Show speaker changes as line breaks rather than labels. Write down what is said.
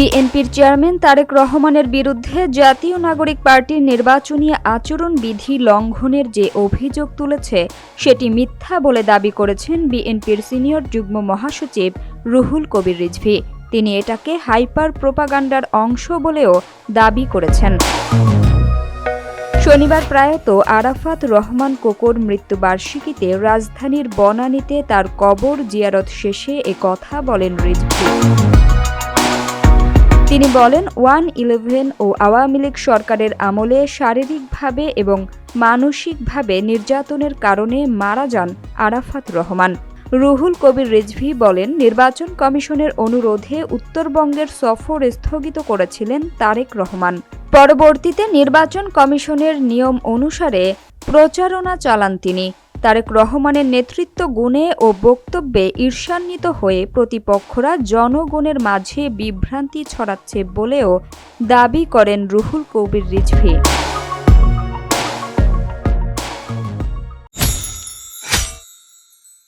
বিএনপির চেয়ারম্যান তারেক রহমানের বিরুদ্ধে জাতীয় নাগরিক পার্টির নির্বাচনী আচরণ বিধি লঙ্ঘনের যে অভিযোগ তুলেছে সেটি মিথ্যা বলে দাবি করেছেন বিএনপির সিনিয়র যুগ্ম মহাসচিব রুহুল কবির রিজভী। তিনি এটাকে হাইপার প্রোপাগান্ডার অংশ বলেও দাবি করেছেন। শনিবার প্রয়াত আরাফাত রহমান কোকোর মৃত্যুবার্ষিকীতে রাজধানীর বনানীতে তার কবর জিয়ারত শেষে একথা বলেন রিজভী। তিনি বলেন, 1-11 ও আওয়ামী লীগ সরকারের আমলে শারীরিকভাবে এবং মানসিকভাবে নির্যাতনের কারণে মারা যান আরাফাত রহমান। রুহুল কবির রিজভী বলেন, নির্বাচন কমিশনের অনুরোধে উত্তরবঙ্গের সফর স্থগিত করেছিলেন তারেক রহমান। পরবর্তীতে নির্বাচন কমিশনের নিয়ম অনুসারে প্রচারণা চালান তিনি। তারেক রহমানের নেতৃত্ব গুণে ও বক্তব্যে ঈর্ষান্বিত হয়ে প্রতিপক্ষরা জনগণের মাঝে বিভ্রান্তি ছড়াচ্ছে বলেও দাবি করেন রুহুল কবির রিজভী।